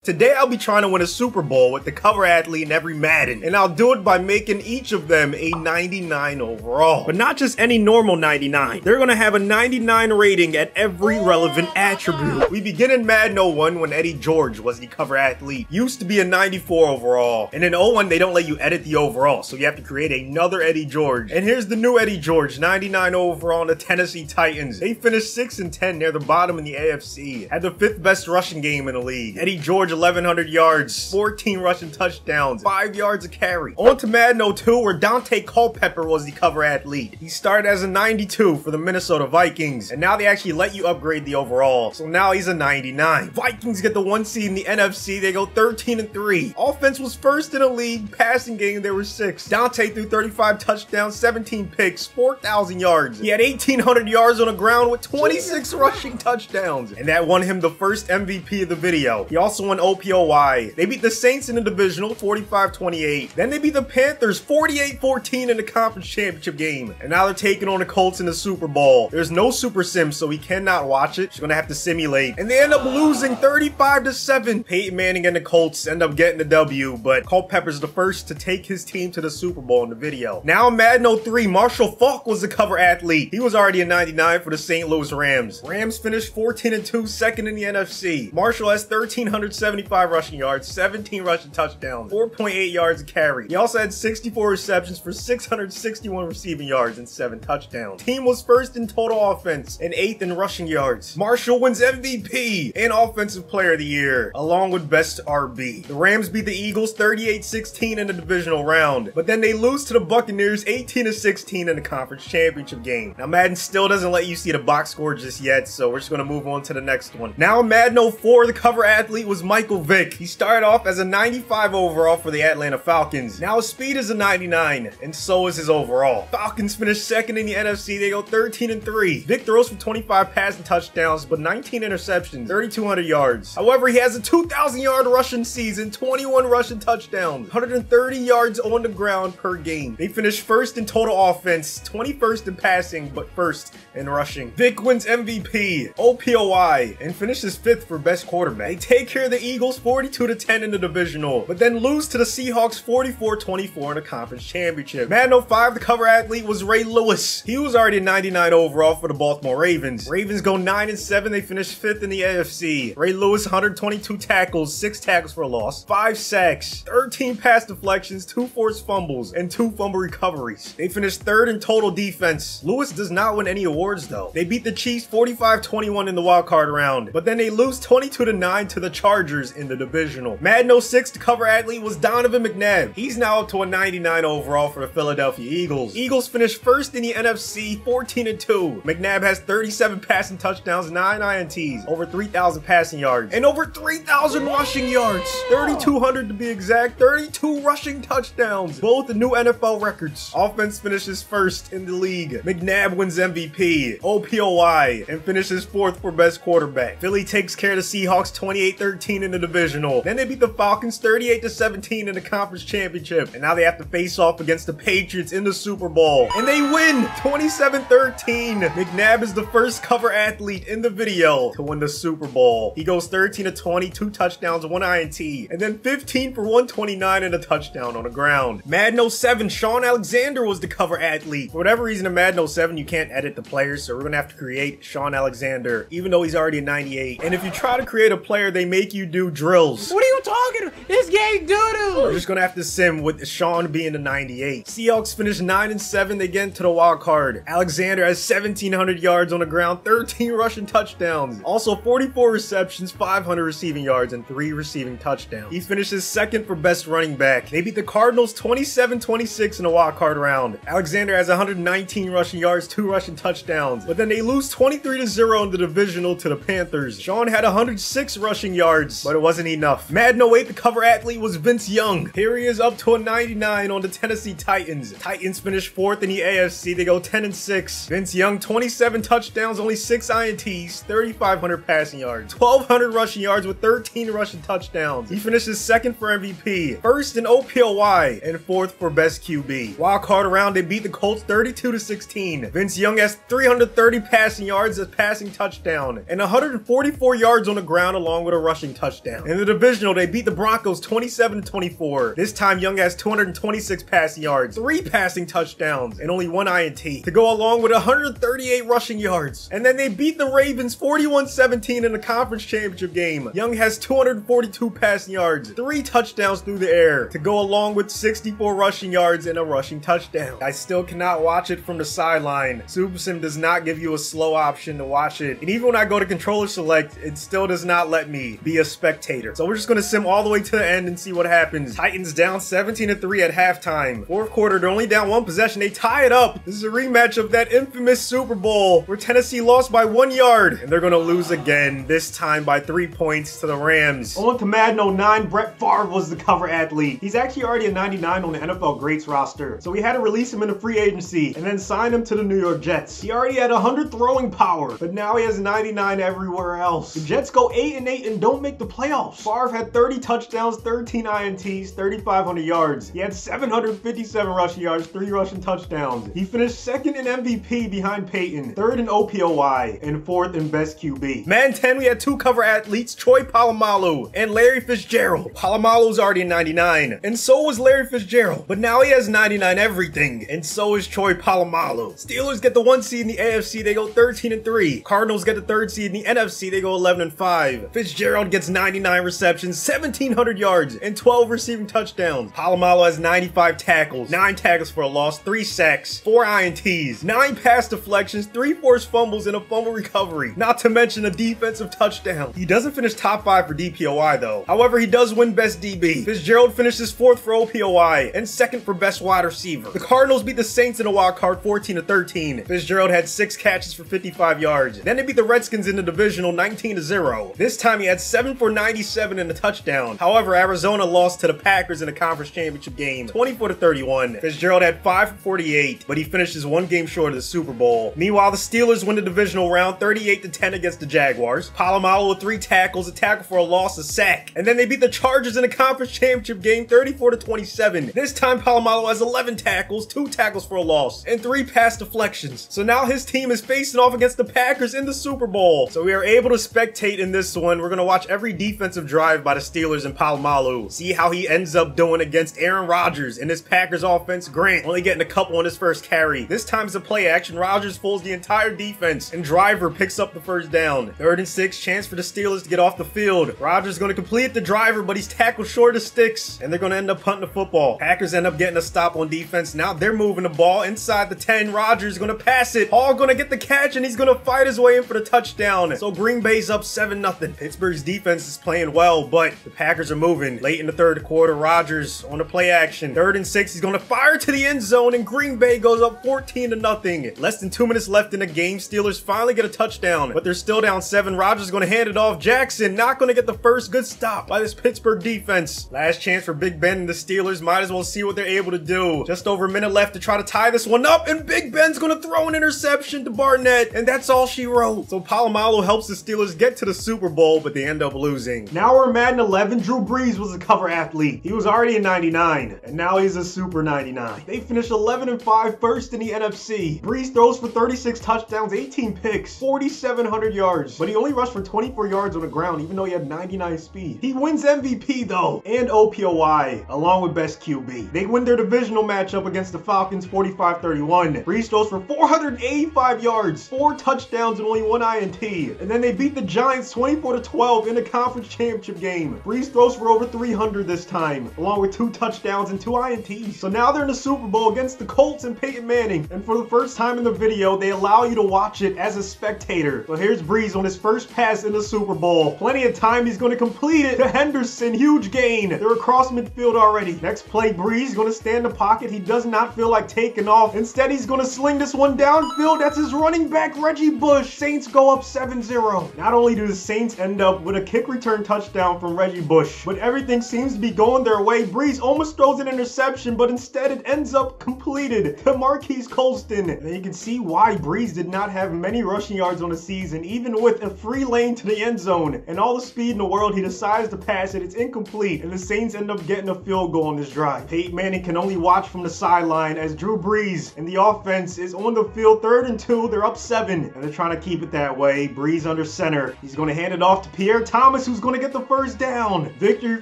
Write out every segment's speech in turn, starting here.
Today I'll be trying to win a Super Bowl with the cover athlete in every Madden, and I'll do it by making each of them a 99 overall. But not just any normal 99. They're gonna have a 99 rating at every relevant attribute. We begin in Madden 01 when Eddy George was the cover athlete. Used to be a 94 overall. And in 01 they don't let you edit the overall, so you have to create another Eddy George. And here's the new Eddy George, 99 overall on the Tennessee Titans. They finished 6-10 near the bottom in the AFC. Had the 5th best rushing game in the league. Eddy George 1100 yards, 14 rushing touchdowns, 5 yards a carry. On to Madden 02 where Ckbirds was the cover athlete. He started as a 92 for the Minnesota Vikings, and now they actually let you upgrade the overall, so now he's a 99. Vikings get the 1 seed in the NFC, they go 13-3. Offense was first in the league, passing game they were 6th. Dante threw 35 touchdowns, 17 picks, 4,000 yards. He had 1,800 yards on the ground with 26 rushing touchdowns, and that won him the first MVP of the video. He also won OPOY. They beat the Saints in the divisional 45-28. Then they beat the Panthers 48-14 in the conference championship game. And now they're taking on the Colts in the Super Bowl. There's no Super Sim, so we cannot watch it. You're gonna have to simulate. And they end up losing 35-7. Peyton Manning and the Colts end up getting the W, but Culpepper's the first to take his team to the Super Bowl in the video. Now in Madden 03, Marshall Faulk was the cover athlete. He was already a 99 for the St. Louis Rams. Rams finished 14-2, second in the NFC. Marshall has 1,375 rushing yards, 17 rushing touchdowns, 4.8 yards a carry. He also had 64 receptions for 661 receiving yards and 7 touchdowns. Team was first in total offense and 8th in rushing yards. Marshall wins MVP and Offensive Player of the Year, along with Best RB. The Rams beat the Eagles 38-16 in the divisional round, but then they lose to the Buccaneers 18-16 in the conference championship game. Now Madden still doesn't let you see the box score just yet, so we're just going to move on to the next one. Now in Madden 04, the cover athlete was Michael Vick. He started off as a 95 overall for the Atlanta Falcons. Now his speed is a 99, and so is his overall. Falcons finished second in the NFC. They go 13-3. Vick throws for 25 passing touchdowns, but 19 interceptions, 3,200 yards. However, he has a 2,000-yard rushing season, 21 rushing touchdowns, 130 yards on the ground per game. They finished first in total offense, 21st in passing, but first in rushing. Vick wins MVP, OPOY, and finishes 5th for best quarterback. They take care of the Eagles 42-10 in the divisional, but then lose to the Seahawks 44-24 in the conference championship. Madden 05, the cover athlete was Ray Lewis. He was already a 99 overall for the Baltimore Ravens. Ravens go 9-7. They finish 5th in the AFC. Ray Lewis, 122 tackles, 6 tackles for a loss, 5 sacks, 13 pass deflections, 2 forced fumbles, and 2 fumble recoveries. They finished 3rd in total defense. Lewis does not win any awards though. They beat the Chiefs 45-21 in the wildcard round, but then they lose 22-9 to the Chargers in the divisional. Madden 06, the cover athlete was Donovan McNabb. He's now up to a 99 overall for the Philadelphia Eagles. Eagles finished first in the NFC 14-2. McNabb has 37 passing touchdowns, 9 INTs, over 3,000 passing yards, and over 3,000 rushing yards. 3,200 to be exact, 32 rushing touchdowns, both the new NFL records. Offense finishes first in the league. McNabb wins MVP, OPOY, and finishes 4th for best quarterback. Philly takes care of the Seahawks 28-13 in the divisional. Then they beat the Falcons 38-17 in the conference championship. And now they have to face off against the Patriots in the Super Bowl. And they win 27-13. McNabb is the first cover athlete in the video to win the Super Bowl. He goes 13-20, 2 touchdowns, 1 INT, and then 15 for 129 and a touchdown on the ground. Madden 07, Shaun Alexander was the cover athlete. For whatever reason in Madden 07, you can't edit the players, so we're gonna have to create Shaun Alexander, even though he's already a 98. And if you try to create a player, they make you do drills. What are you talking about? This game doo-doo! We're just gonna have to sim with Shaun being the 98. Seahawks finished 9-7. They get into the wild card. Alexander has 1,700 yards on the ground, 13 rushing touchdowns, also 44 receptions, 500 receiving yards, and 3 receiving touchdowns. He finishes 2nd for best running back. They beat the Cardinals 27-26 in the wild card round. Alexander has 119 rushing yards, 2 rushing touchdowns, but then they lose 23-0 in the divisional to the Panthers. Shaun had 106 rushing yards, but it wasn't enough. Madden 8, the cover athlete was Vince Young. Here he is up to a 99 on the Tennessee Titans. Titans finished 4th in the AFC. They go 10-6. Vince Young, 27 touchdowns, only 6 INTs, 3,500 passing yards, 1,200 rushing yards with 13 rushing touchdowns. He finishes 2nd for MVP, 1st in OPOY, and 4th for best QB. Wild card round, they beat the Colts 32-16. Vince Young has 330 passing yards, a passing touchdown, and 144 yards on the ground along with a rushing touchdown. In the divisional, they beat the Broncos 27-24. This time, Young has 226 passing yards, 3 passing touchdowns, and only 1 INT to go along with 138 rushing yards. And then they beat the Ravens 41-17 in the conference championship game. Young has 242 passing yards, 3 touchdowns through the air to go along with 64 rushing yards and a rushing touchdown. I still cannot watch it from the sideline. Super Sim does not give you a slow option to watch it. And even when I go to controller select, it still does not let me be a spectator. So we're just going to sim all the way to the end and see what happens. Titans down 17-3 at halftime. Fourth quarter, they're only down 1 possession. They tie it up. This is a rematch of that infamous Super Bowl where Tennessee lost by 1 yard. And they're going to lose again, this time by 3 points to the Rams. On to Madden 09, Brett Favre was the cover athlete. He's actually already a 99 on the NFL Greats roster. So we had to release him in the free agency and then sign him to the New York Jets. He already had 100 throwing power, but now he has 99 everywhere else. The Jets go 8-8 and don't make the playoffs. Favre had 30 touchdowns, 13 INTs, 3,500 yards. He had 757 rushing yards, 3 rushing touchdowns. He finished 2nd in MVP behind Peyton, 3rd in OPOY, and 4th in best QB. Madden 10, we had 2 cover athletes, Troy Polamalu and Larry Fitzgerald. Polamalu's already a 99, and so was Larry Fitzgerald, but now he has 99 everything, and so is Troy Polamalu. Steelers get the 1 seed in the AFC, they go 13-3. Cardinals get the 3rd seed in the NFC, they go 11-5. Fitzgerald gets 99 receptions, 1,700 yards, and 12 receiving touchdowns. Polamalu has 95 tackles, 9 tackles for a loss, 3 sacks, 4 INTs, 9 pass deflections, 3 forced fumbles, and a fumble recovery, not to mention a defensive touchdown. He doesn't finish top 5 for DPOI though. However, he does win best DB. Fitzgerald finishes 4th for OPOI and 2nd for best wide receiver. The Cardinals beat the Saints in a wild card 14-13. Fitzgerald had 6 catches for 55 yards. Then they beat the Redskins in the divisional 19-0. This time he had 7 for 97 and a touchdown. However, Arizona lost to the Packers in the conference championship game 24-31. Fitzgerald had 5 for 48, but he finishes 1 game short of the Super Bowl. Meanwhile, the Steelers win the divisional round 38-10 against the Jaguars. Polamalu with 3 tackles, a tackle for a loss, a sack. And then they beat the Chargers in the conference championship game 34-27. This time Polamalu has 11 tackles, 2 tackles for a loss, and 3 pass deflections. So now his team is facing off against the Packers in the Super Bowl. So we are able to spectate in this one. We're going to watch every defensive drive by the Steelers and Polamalu. See how he ends up doing against Aaron Rodgers in this Packers offense. Grant only getting a couple on his first carry. This time it's a play action. Rodgers fools the entire defense and Driver picks up the first down. 3rd and 6, chance for the Steelers to get off the field. Rodgers is going to complete the Driver, but he's tackled short of sticks and they're going to end up punting the football. Packers end up getting a stop on defense. Now they're moving the ball inside the 10. Rodgers is going to pass it. Hall going to get the catch and he's going to fight his way in for the touchdown. So Green Bay's up 7-0. Pittsburgh's defense is playing well, but the Packers are moving. Late in the 3rd quarter, Rodgers on the play action. 3rd and 6, he's going to fire to the end zone and Green Bay goes up 14-0. Less than 2 minutes left in the game. Steelers finally get a touchdown, but they're still down 7. Rodgers is going to hand it off. Jackson not going to get the first good stop by this Pittsburgh defense. Last chance for Big Ben and the Steelers. Might as well see what they're able to do. Just over a minute left to try to tie this one up, and Big Ben's going to throw an interception to Barnett, and that's all she wrote. So Polamalu helps the Steelers get to the Super Bowl, but they end up losing. Now we're Madden 11. Drew Brees was a cover athlete. He was already a 99, and now he's a super 99. They finished 11-5, 1st in the NFC. Brees throws for 36 touchdowns, 18 picks, 4,700 yards, but he only rushed for 24 yards on the ground, even though he had 99 speed. He wins MVP though, and OPOY, along with best QB. They win their divisional matchup against the Falcons 45-31. Brees throws for 485 yards, 4 touchdowns, and only 1 INT. And then they beat the Giants 24-12 in the conference championship game. Brees throws for over 300 this time, along with 2 touchdowns and 2 INTs. So now they're in the Super Bowl against the Colts and Peyton Manning. And for the first time in the video, they allow you to watch it as a spectator. So here's Brees on his first pass in the Super Bowl. Plenty of time, he's going to complete it to Henderson. Huge gain. They're across midfield already. Next play, Brees going to stand in the pocket. He does not feel like taking off. Instead, he's going to sling this one downfield. That's his running back, Reggie Bush. Saints go up 7-0. Not only do the Saints end up with a kick return touchdown from Reggie ambush. But everything seems to be going their way. Breeze almost throws an interception, but instead it ends up completed to Marquise Colston. And you can see why Breeze did not have many rushing yards on the season, even with a free lane to the end zone and all the speed in the world. He decides to pass it. It's incomplete, and the Saints end up getting a field goal on this drive. Peyton Manning can only watch from the sideline as Drew Brees and the offense is on the field. 3rd and 2. They're up 7, and they're trying to keep it that way. Breeze under center. He's going to hand it off to Pierre Thomas, who's going to get the first down. Victory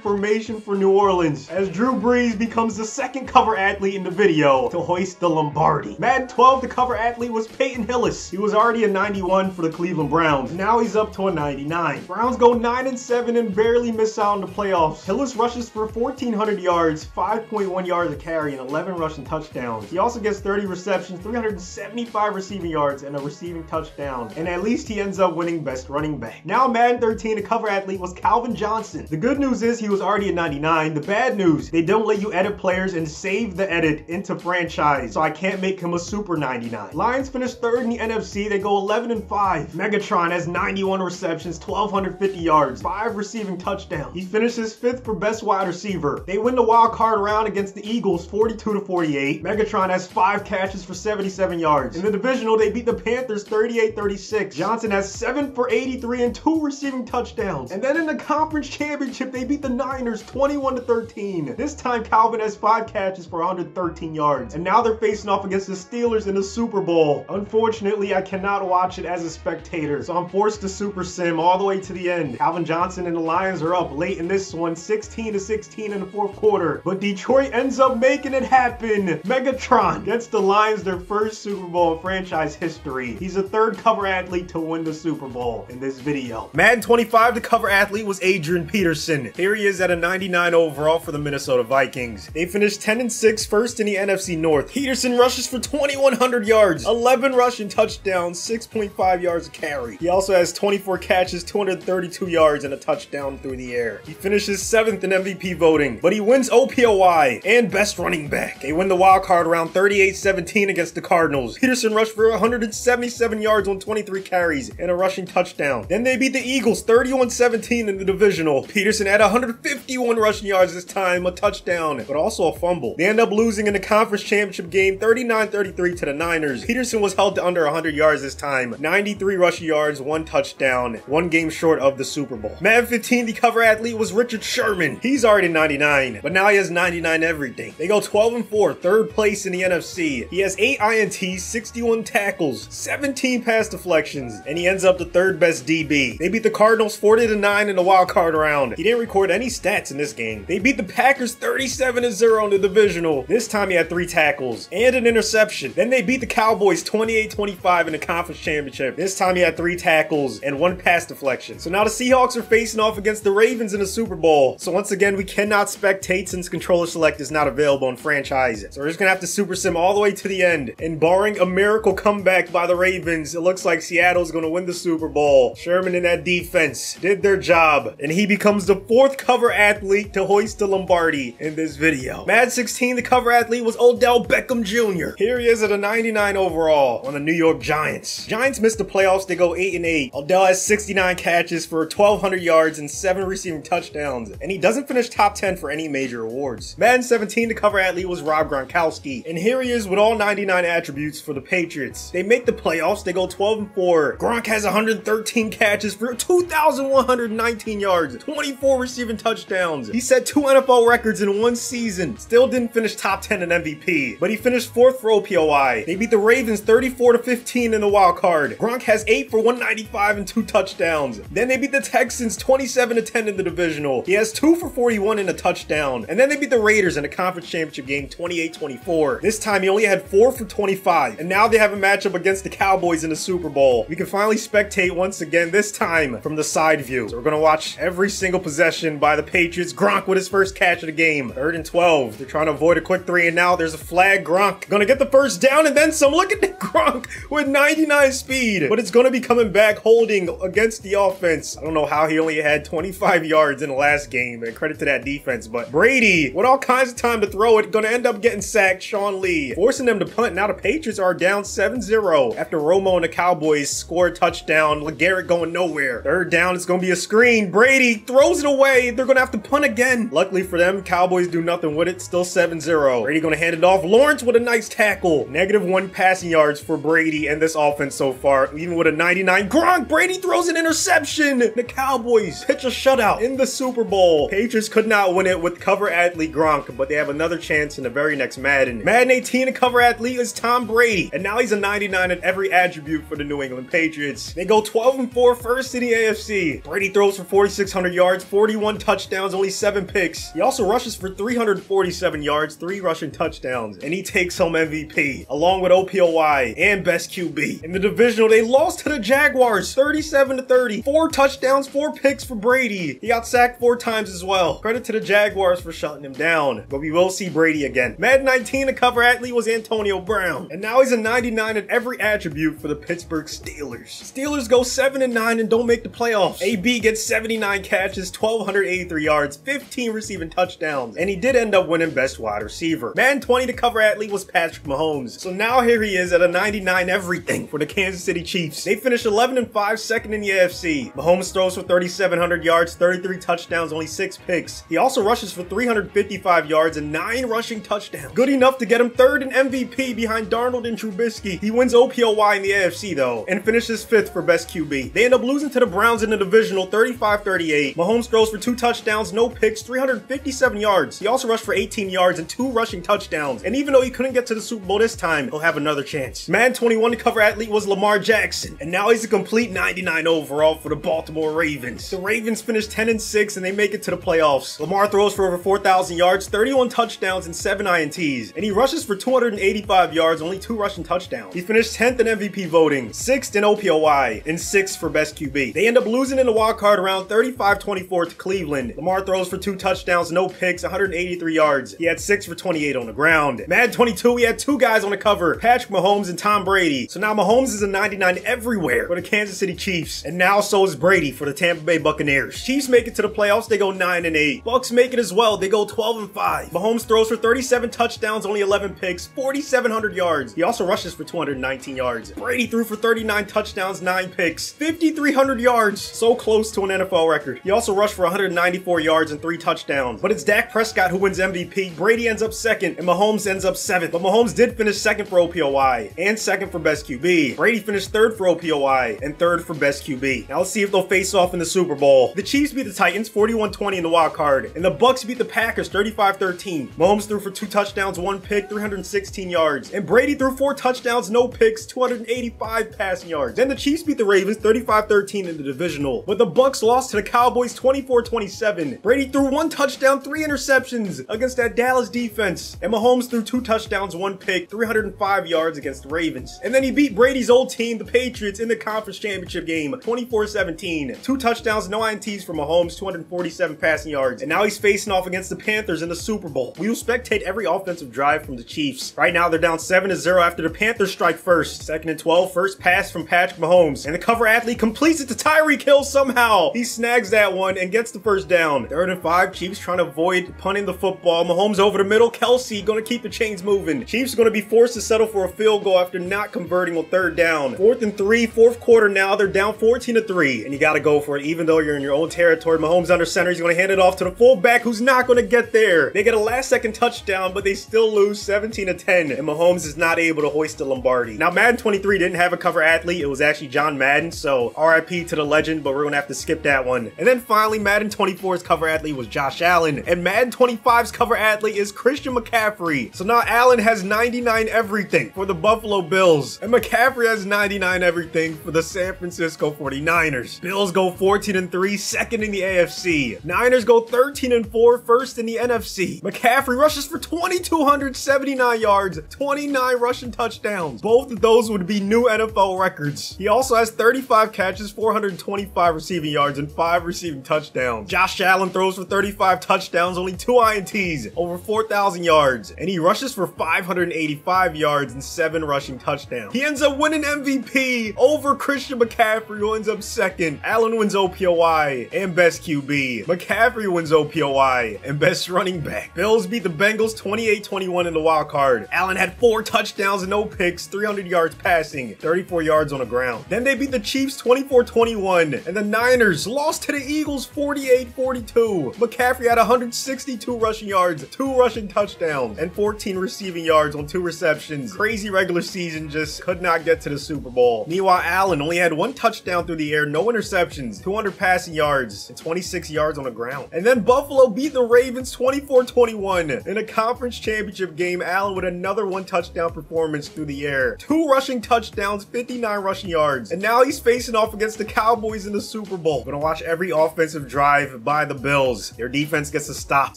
formation for New Orleans as Drew Brees becomes the second cover athlete in the video to hoist the Lombardi. Madden 12, the cover athlete was Peyton Hillis. He was already a 91 for the Cleveland Browns. Now he's up to a 99. Browns go 9-7 and barely miss out in the playoffs. Hillis rushes for 1,400 yards, 5.1 yards a carry, and 11 rushing touchdowns. He also gets 30 receptions, 375 receiving yards, and a receiving touchdown. And at least he ends up winning best running back. Now Madden 13, the cover athlete was Calvin Johnson. The good news is he was already a 99. The bad news, they don't let you edit players and save the edit into franchise, so I can't make him a super 99. Lions finished 3rd in the NFC. They go 11-5. Megatron has 91 receptions, 1,250 yards, 5 receiving touchdowns. He finishes 5th for best wide receiver. They win the wild card round against the Eagles 42-48. Megatron has 5 catches for 77 yards. In the divisional, they beat the Panthers 38-36. Johnson has 7 for 83 and 2 receiving touchdowns. And then in the conference championship, they beat the Niners 21-13. This time, Calvin has 5 catches for 113 yards. And now they're facing off against the Steelers in the Super Bowl. Unfortunately, I cannot watch it as a spectator, so I'm forced to super sim all the way to the end. Calvin Johnson and the Lions are up late in this one, 16-16 in the 4th quarter. But Detroit ends up making it happen. Megatron gets the Lions their first Super Bowl in franchise history. He's the 3rd cover athlete to win the Super Bowl in this video. Madden 25, the cover athlete was Adrian Peterson. Here he is at a 99 overall for the Minnesota Vikings. They finished 10-6, 1st in the NFC North. Peterson rushes for 2,100 yards, 11 rushing touchdowns, 6.5 yards a carry. He also has 24 catches, 232 yards, and a touchdown through the air. He finishes 7th in MVP voting, but he wins OPOY and best running back. They win the wild card round 38-17 against the Cardinals. Peterson rushed for 177 yards on 23 carries and a rushing touchdown. Then they beat the Eagles 31-17 in the divisional. Peterson had 151 rushing yards this time, a touchdown, but also a fumble. They end up losing in the conference championship game 39-33 to the Niners. Peterson was held to under 100 yards this time, 93 rushing yards, 1 touchdown, 1 game short of the Super Bowl. Madden 15, the cover athlete was Richard Sherman. He's already 99, but now he has 99 everything. They go 12-4, 3rd place in the NFC. He has 8 INTs, 61 tackles, 17 pass deflections, and he ends up the 3rd best DB. They beat the Cardinals 40-9 in the wild card round. He didn't record any stats in this game. They beat the Packers 37-0 in the divisional. This time he had 3 tackles and an interception. Then they beat the Cowboys 28-25 in the conference championship. This time he had 3 tackles and 1 pass deflection. So now the Seahawks are facing off against the Ravens in the Super Bowl. So once again, we cannot spectate since controller select is not available in franchise. So we're just gonna have to super sim all the way to the end. And barring a miracle comeback by the Ravens, it looks like Seattle's gonna win the Super Bowl. Sherman and that defense did their job, and he becomes the 4th cover athlete to hoist the Lombardi in this video. Madden 16, the cover athlete was Odell Beckham Jr. Here he is at a 99 overall on the New York Giants. Giants missed the playoffs. They go 8-8. Odell has 69 catches for 1,200 yards and 7 receiving touchdowns, and he doesn't finish top 10 for any major awards. Madden 17, the cover athlete was Rob Gronkowski, and here he is with all 99 attributes for the Patriots. They make the playoffs. They go 12-4. Gronk has 113 catches for 2,119 yards, 24 receiving touchdowns. He set 2 NFL records in 1 season. Still didn't finish top 10 in MVP, but he finished 4th for OPOY. They beat the Ravens 34-15 in the wild card. Gronk has 8 for 195 and 2 touchdowns. Then they beat the Texans 27-10 in the divisional. He has 2 for 41 and a touchdown. And then they beat the Raiders in the conference championship game 28-24. This time he only had 4 for 25. And now they have a matchup against the Cowboys in the Super Bowl. We can finally spectate once again, this time from the side view. So we're gonna watch every single possession by the Patriots. Gronk with his first catch of the game. 3rd and 12. They're trying to avoid a quick 3, and now there's a flag. Gronk gonna get the first down and then some. Look at the Gronk with 99 speed, but it's gonna be coming back holding against the offense. I don't know how he only had 25 yards in the last game, and credit to that defense, but Brady with all kinds of time to throw it, gonna end up getting sacked. Sean Lee forcing them to punt. Now the Patriots are down 7-0 after Romo and the Cowboys score a touchdown. LeGarrette going nowhere. 3rd down, it's gonna be a screen. Brady throws throws it away. They're gonna have to punt again. Luckily for them, Cowboys do nothing with it. Still 7-0. Brady gonna hand it off. Lawrence with a nice tackle. -1 passing yards for Brady and this offense so far. Even with a 99. Gronk, Brady throws an interception. The Cowboys pitch a shutout in the Super Bowl. Patriots could not win it with cover athlete Gronk, but they have another chance in the very next Madden. Madden 18, a cover athlete is Tom Brady, and now he's a 99 at every attribute for the New England Patriots. They go 12-4 first in the AFC. Brady throws for 4,600 yards, 41 touchdowns, only 7 picks. He also rushes for 347 yards, 3 rushing touchdowns, and he takes home MVP, along with OPOY and best QB. In the divisional, they lost to the Jaguars, 37-30. 4 touchdowns, 4 picks for Brady. He got sacked 4 times as well. Credit to the Jaguars for shutting him down, but we will see Brady again. Madden 19, the cover athlete was Antonio Brown, and now he's a 99 at every attribute for the Pittsburgh Steelers. Steelers go 7-9 and don't make the playoffs. AB gets 79 catches, 1,283 yards, 15 receiving touchdowns, and he did end up winning best wide receiver. Madden 20, the cover athlete was Patrick Mahomes. So now here he is at a 99 everything for the Kansas City Chiefs. They finished 11-5, second in the AFC. Mahomes throws for 3,700 yards, 33 touchdowns, only 6 picks. He also rushes for 355 yards and 9 rushing touchdowns. Good enough to get him 3rd in MVP behind Darnold and Trubisky. He wins OPOY in the AFC though, and finishes 5th for best QB. They end up losing to the Browns in the divisional 35-38. Mahomes throws for 2 touchdowns, no picks, 357 yards. He also rushed for 18 yards and 2 rushing touchdowns. And even though he couldn't get to the Super Bowl this time, he'll have another chance. Madden 21, the cover athlete was Lamar Jackson, and now he's a complete 99 overall for the Baltimore Ravens. The Ravens finish 10-6 and they make it to the playoffs. Lamar throws for over 4,000 yards, 31 touchdowns and 7 INTs, and he rushes for 285 yards, only 2 rushing touchdowns. He finished 10th in MVP voting, 6th in OPOY, and 6th for best QB. They end up losing in the wildcard round 35-24 to Cleveland. Lamar throws for 2 touchdowns, no picks, 183 yards. He had 6 for 28 on the ground. Madden 22, we had 2 guys on the cover, Patrick Mahomes and Tom Brady. So now Mahomes is a 99 everywhere for the Kansas City Chiefs, and now so is Brady for the Tampa Bay Buccaneers. Chiefs make it to the playoffs, they go 9-8. Bucks make it as well, they go 12-5. Mahomes throws for 37 touchdowns, only 11 picks, 4,700 yards. He also rushes for 219 yards. Brady threw for 39 touchdowns, 9 picks, 5,300 yards. So close to an NFL record. He also rushed for 194 yards and 3 touchdowns. But it's Dak Prescott who wins MVP. Brady ends up 2nd, and Mahomes ends up 7th. But Mahomes did finish 2nd for OPOY and 2nd for best QB. Brady finished 3rd for OPOY and 3rd for best QB. Now let's see if they'll face off in the Super Bowl. The Chiefs beat the Titans 41-20 in the wild card, and the Bucks beat the Packers 35-13. Mahomes threw for 2 touchdowns, 1 pick, 316 yards, and Brady threw 4 touchdowns, no picks, 285 passing yards. Then the Chiefs beat the Ravens 35-13 in the divisional, but the Bucks lost to the Cowboys 24-27. Brady threw 1 touchdown, 3 interceptions against that Dallas defense, and Mahomes threw 2 touchdowns, 1 pick, 305 yards against the Ravens. And then he beat Brady's old team, the Patriots, in the conference championship game 24-17. 2 touchdowns, no INTs for Mahomes, 247 passing yards, and now he's facing off against the Panthers in the Super Bowl. We will spectate every offensive drive from the Chiefs. Right now they're down 7-0 after the Panthers strike first. 2nd and 12, first pass from Patrick Mahomes, and the cover athlete completes it to Tyreek Hill somehow. He snags that one and gets the first down. 3rd and 5, Chiefs trying to avoid punting the football. Mahomes over the middle, Kelsey gonna keep the chains moving. Chiefs are gonna be forced to settle for a field goal after not converting on 3rd down. 4th and 3, 4th quarter now, they're down 14-3, and you gotta go for it even though you're in your own territory. Mahomes under center, he's gonna hand it off to the fullback who's not gonna get there. They get a last-second touchdown, but they still lose 17-10, and Mahomes is not able to hoist the Lombardi. Now, Madden 23 didn't have a cover athlete. It was actually John Madden, so RIP to the legend, but we're gonna have to skip that one. And then finally, Madden 24's cover athlete was Josh Allen, and Madden 25's cover athlete is Christian McCaffrey. So now Allen has 99 everything for the Buffalo Bills, and McCaffrey has 99 everything for the San Francisco 49ers. Bills go 14-3, 2nd in the AFC. Niners go 13-4, 1st in the NFC. McCaffrey rushes for 2,279 yards, 29 rushing touchdowns. Both of those would be new NFL records. He also has 35 catches, 425 receiving yards, and 5 receiving touchdowns. Josh Allen throws for 35 touchdowns, only 2 INTs, over 4,000 yards, and he rushes for 585 yards and 7 rushing touchdowns. He ends up winning MVP over Christian McCaffrey, who ends up 2nd. Allen wins OPOY and best QB. McCaffrey wins OPOY and best running back. Bills beat the Bengals 28-21 in the wild card. Allen had 4 touchdowns and no picks, 300 yards passing, 34 yards on the ground. Then they beat the Chiefs 24-21, and the Niners lost to the Eagles Bills 48-42. McCaffrey had 162 rushing yards, 2 rushing touchdowns, and 14 receiving yards on 2 receptions. Crazy regular season, just could not get to the Super Bowl. Meanwhile, Allen only had 1 touchdown through the air, no interceptions, 200 passing yards, and 26 yards on the ground. And then Buffalo beat the Ravens 24-21. In a conference championship game, Allen with another 1 touchdown performance through the air, 2 rushing touchdowns, 59 rushing yards. And now he's facing off against the Cowboys in the Super Bowl. We're gonna watch every offensive drive by the Bills. Their defense gets a stop.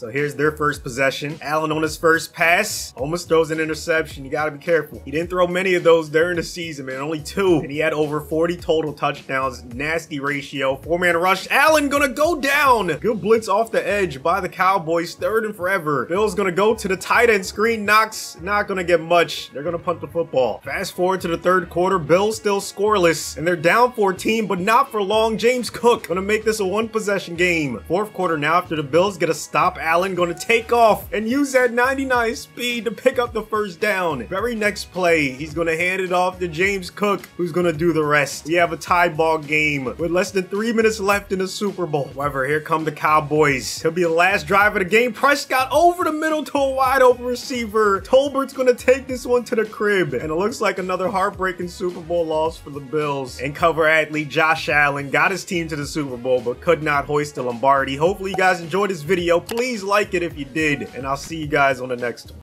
So here's their first possession. Allen on his first pass, almost throws an interception. You gotta be careful. He didn't throw many of those during the season, man. Only 2. And he had over 40 total touchdowns. Nasty ratio. 4-man rush. Allen gonna go down. Good blitz off the edge by the Cowboys. 3rd and forever. Bills gonna go to the tight end screen. Knox not gonna get much. They're gonna punt the football. Fast forward to the 3rd quarter. Bills still scoreless. And they're down 14, but not for long. James Cook gonna make this a 1-possession game. 4th quarter now, after the Bills get a stop, Allen gonna take off and use that 99 speed to pick up the 1st down. Very next play, he's gonna hand it off to James Cook, who's gonna do the rest. We have a tie ball game with less than 3 minutes left in the Super Bowl. However, here come the Cowboys. It'll be the last drive of the game. Prescott over the middle to a wide open receiver. Tolbert's gonna take this one to the crib. And it looks like another heartbreaking Super Bowl loss for the Bills. And cover athlete Josh Allen got his team to the Super Bowl, but could not hoist the Lombardi. Hopefully you guys enjoyed this video. Please like it if you did. And I'll see you guys on the next one.